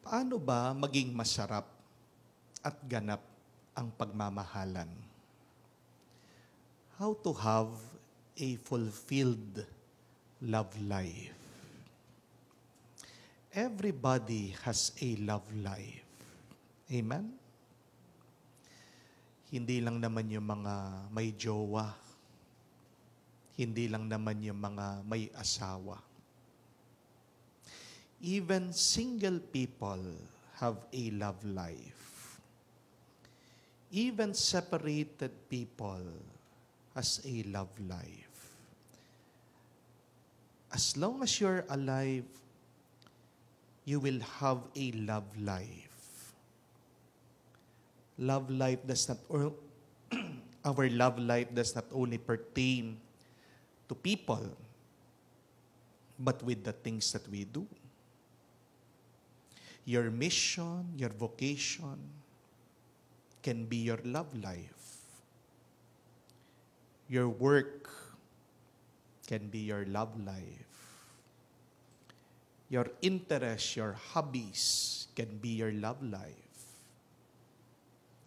Paano ba maging masarap at ganap ang pagmamahalan? How to have a fulfilled love life? Everybody has a love life. Amen? Hindi lang naman yung mga may jowa. Hindi lang naman yung mga may asawa. Even single people have a love life. Even separated people has a love life. As long as you're alive, you will have a love life. Love life does not, or our love life does not only pertain to people, but with the things that we do. Your mission, your vocation can be your love life. Your work can be your love life. Your interests, your hobbies can be your love life.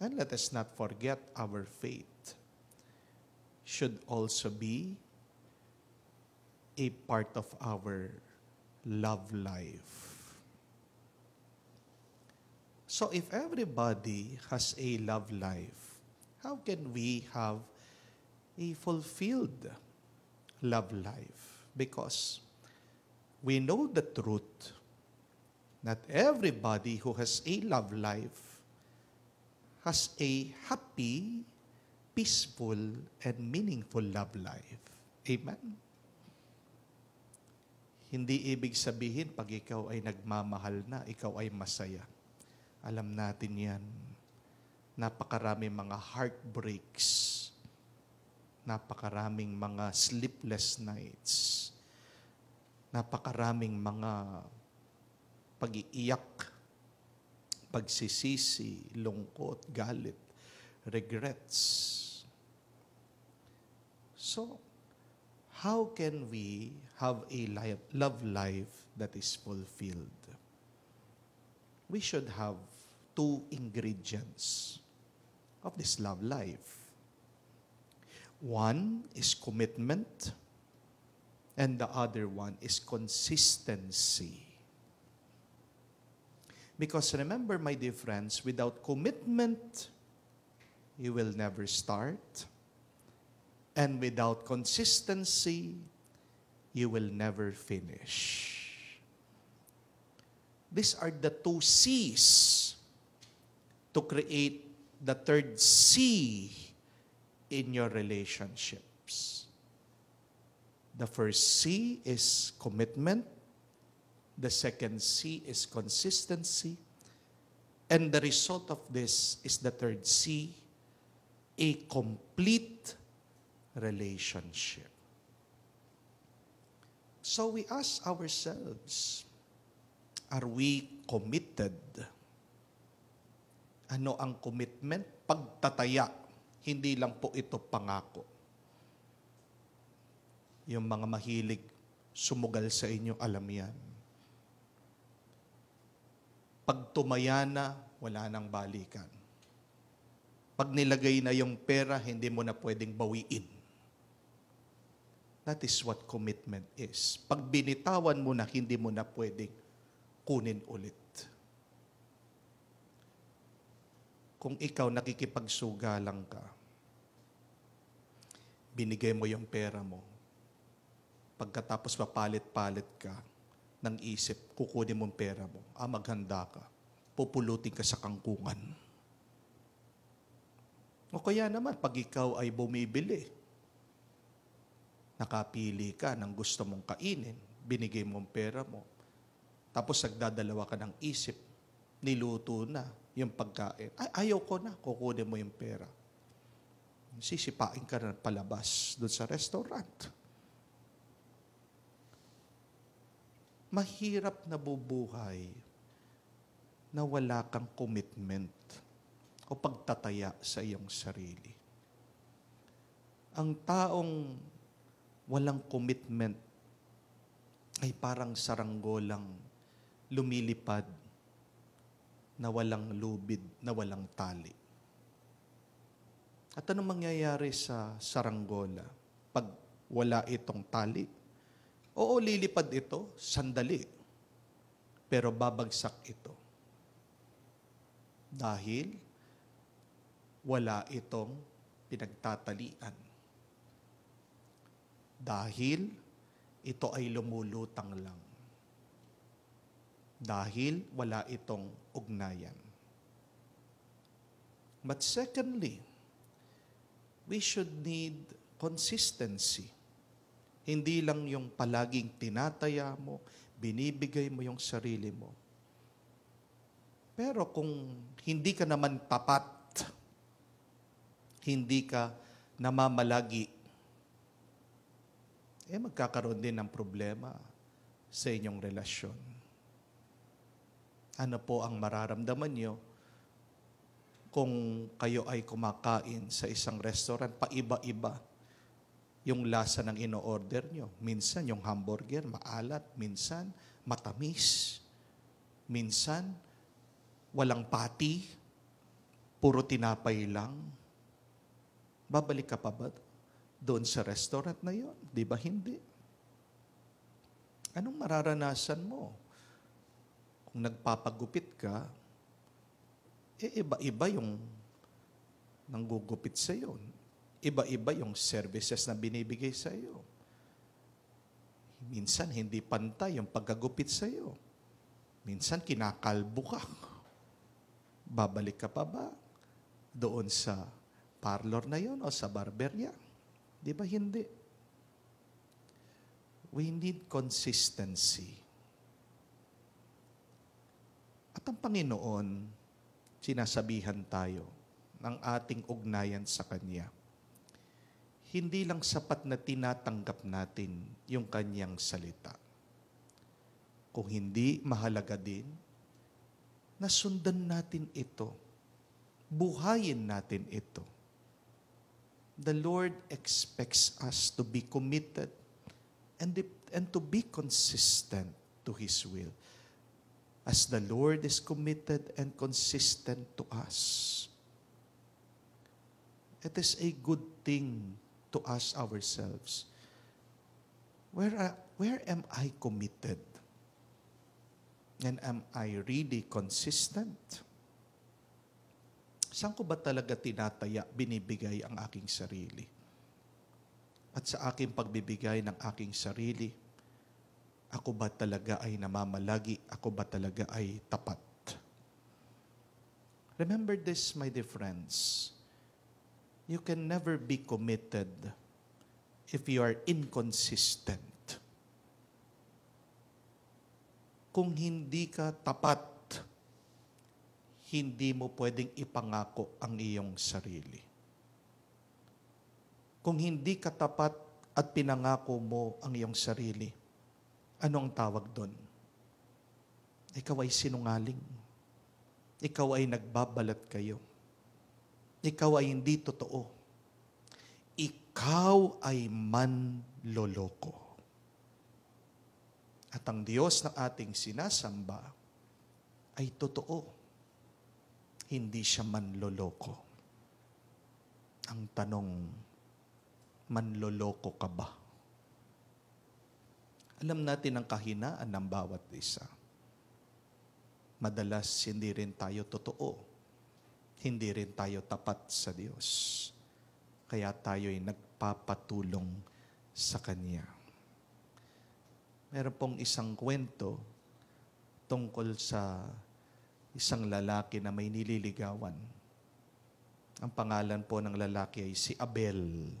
And let us not forget our faith should also be a part of our love life. So if everybody has a love life, how can we have a fulfilled love life? Because we know the truth that everybody who has a love life has a happy, peaceful, and meaningful love life. Amen? Hindi ibig sabihin pag ikaw ay nagmamahal na, ikaw ay masaya. Alam natin yan. Napakarami mga heartbreaks. Napakaraming mga sleepless nights. Napakaraming mga pag-iiyak, pagsisisi, lungkot, galit, regrets. So, how can we have a love life that is fulfilled? We should have two ingredients of this love life. One is commitment, and the other one is consistency. Because remember, my dear friends, without commitment, you will never start. And without consistency, you will never finish. These are the two C's to create the third C in your relationships. The first C is commitment. The second C is consistency. And the result of this is the third C, a complete relationship. So we ask ourselves, are we committed? Ano ang commitment? Pagtataya. Hindi lang po ito pangako. Yung mga mahilig sumugal sa inyo, alam yan. Pag tumaya na, wala nang balikan. Pag nilagay na yung pera, hindi mo na pwedeng bawiin. That is what commitment is. Pag binitawan mo na, hindi mo na pwedeng kunin ulit. Kung ikaw nakikipagsugalang ka, binigay mo yung pera mo, pagkatapos papalit-palit ka, ng isip, kukunin mong pera mo, maghanda ka, pupulutin ka sa kangkungan. O kaya naman, pag ikaw ay bumibili, nakapili ka ng gusto mong kainin, binigay mong pera mo, tapos nagdadalawa ka ng isip, niluto na yung pagkain. Ayaw ko na, kukunin mo yung pera. Sisipain ka na palabas doon sa restaurant. Mahirap na bubuhay na wala kang commitment o pagtataya sa iyong sarili. Ang taong walang commitment ay parang saranggolang lumilipad na walang lubid, na walang tali. At anong mangyayari sa saranggola pag wala itong tali? Oo, lilipad ito, sandali. Pero babagsak ito. Dahil wala itong pinagtatalian. Dahil ito ay lumulutang lang. Dahil wala itong ugnayan. But secondly, we should need consistency. Hindi lang yung palaging tinataya mo, binibigay mo yung sarili mo. Pero kung hindi ka naman tapat, hindi ka namamalagi, magkakaroon din ng problema sa inyong relasyon. Ano po ang mararamdaman nyo kung kayo ay kumakain sa isang restaurant, paiba-iba yung lasa ng ino-order nyo? Minsan yung hamburger, maalat. Minsan, matamis. Minsan, walang pati. Puro tinapay lang. Babalik ka pa ba doon sa restaurant na yon? Di ba hindi? Anong mararanasan mo? Kung nagpapagupit ka, iba-iba yung nanggugupit sa iyo. Iba-iba yung services na binibigay sa iyo. Minsan, hindi pantay yung pagkagupit sa iyo. Minsan, kinakalbo ka. Babalik ka pa ba doon sa parlor na yon o sa barberya? Di ba hindi? We need consistency. At ang Panginoon, sinasabihan tayo ng ating ugnayan sa Kanya. Hindi lang sapat na tinatanggap natin yung Kanyang salita. Kung hindi, mahalaga din na sundan natin ito. Buhayin natin ito. The Lord expects us to be committed and to be consistent to His will. As the Lord is committed and consistent to us. It is a good thing to ask ourselves, where am I committed? And am I really consistent? Saan ko ba talaga tinataya, binibigay ang aking sarili? At sa aking pagbibigay ng aking sarili, ako ba talaga ay namamalagi? Ako ba talaga ay tapat? Remember this, my dear friends. You can never be committed if you are inconsistent. Kung hindi ka tapat, hindi mo pwedeng ipangako ang iyong sarili. Kung hindi ka tapat at pinangako mo ang iyong sarili, ano ang tawag doon? Ikaw ay sinungaling. Ikaw ay nagbabalat kayo. Ikaw ay hindi totoo. Ikaw ay manloloko. At ang Diyos na ating sinasamba ay totoo. Hindi siya manloloko. Ang tanong, manloloko ka ba? Alam natin ang kahinaan ng bawat isa. Madalas hindi rin tayo totoo. Hindi rin tayo tapat sa Diyos. Kaya tayo ay nagpapatulong sa Kanya. Meron pong isang kwento tungkol sa isang lalaki na may nililigawan. Ang pangalan po ng lalaki ay si Abel.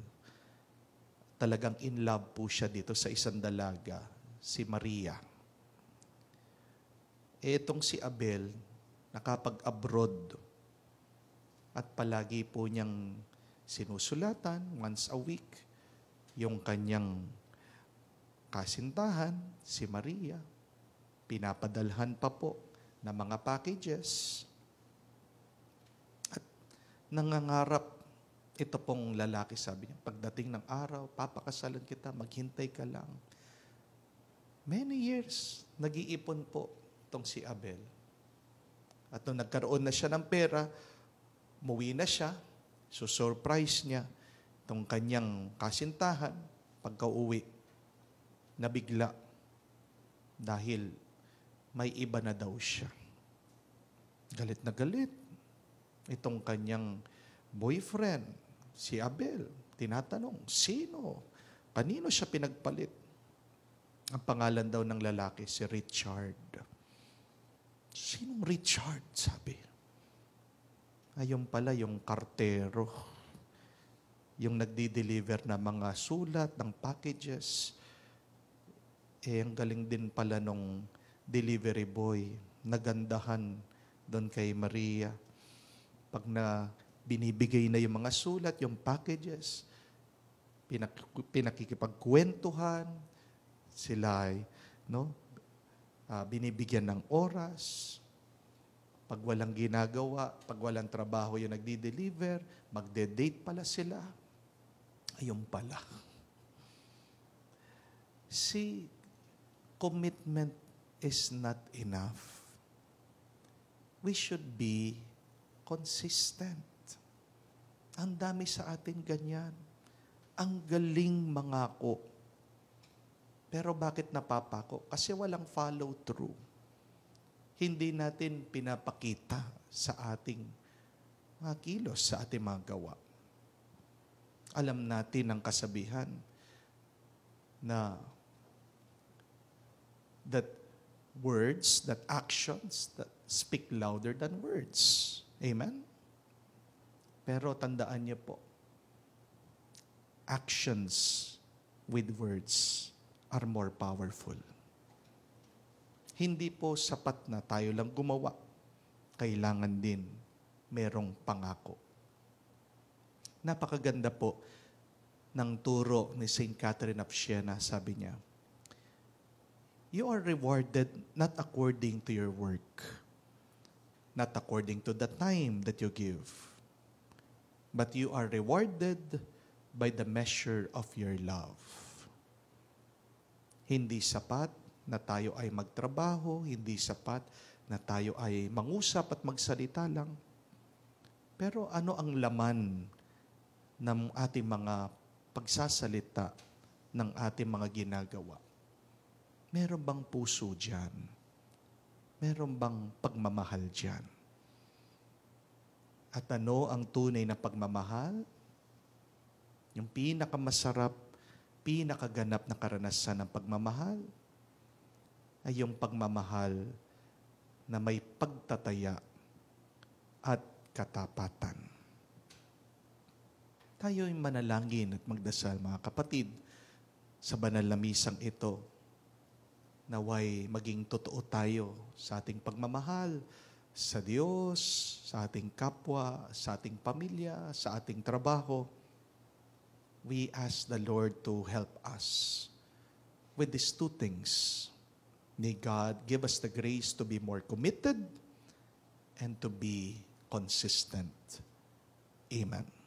Talagang in love po siya dito sa isang dalaga, si Maria. Itong si Abel, nakapag-abroad at palagi po niyang sinusulatan once a week yung kanyang kasintahan, si Maria. Pinapadalhan pa po ng mga packages. At nangangarap, ito pong lalaki, sabi niya, pagdating ng araw, papakasalan kita, maghintay ka lang. Many years, nag-iipon po itong si Abel. At nung nagkaroon na siya ng pera, umuwi na siya, surprise niya itong kanyang kasintahan pagka-uwi, nabigla dahil may iba na daw siya. Galit na galit. Itong kanyang boyfriend, si Abel, tinatanong, sino? Kanino siya pinagpalit? Ang pangalan daw ng lalaki, si Richard. Sinong Richard? Sabi. Ayun pala yung kartero. Yung nagdi-deliver na mga sulat, ng packages. Ang galing din pala nung delivery boy. Nagandahan doon kay Maria. Pag na binibigay na yung mga sulat, yung packages, pinakikipagkwentuhan, sila ay, binibigyan ng oras. Pag walang ginagawa, pag walang trabaho yung nagdi-deliver, magde-date pala sila. Ayun pala. See, commitment is not enough. We should be consistent. Ang dami sa atin ganyan. Ang galing mangako. Pero bakit napapako? Kasi walang follow through. Hindi natin pinapakita sa ating mga kilos, sa ating mga gawa. Alam natin ang kasabihan na that words, that actions, that speak louder than words. Amen? Pero tandaan niyo po, actions with words are more powerful. Hindi po sapat na tayo lang gumawa. Kailangan din merong pangako. Napakaganda po ng turo ni Saint Catherine of Siena. Sabi niya, you are rewarded not according to your work, not according to the time that you give, but you are rewarded by the measure of your love. Hindi sapat na tayo ay magtrabaho, hindi sapat na tayo ay mangusap at magsalita lang. Pero ano ang laman ng ating mga pagsasalita, ng ating mga ginagawa? Meron bang puso diyan? Meron bang pagmamahal diyan? At ano ang tunay na pagmamahal? Yung pinakamasarap, pinakaganap na karanasan ng pagmamahal ay yung pagmamahal na may pagtataya at katapatan. Tayo'y manalangin at magdasal, mga kapatid, sa banal na misang ito, naway maging totoo tayo sa ating pagmamahal sa Diyos, sa ating kapwa, sa ating pamilya, sa ating trabaho. We ask the Lord to help us with these two things. May God give us the grace to be more committed and to be consistent. Amen.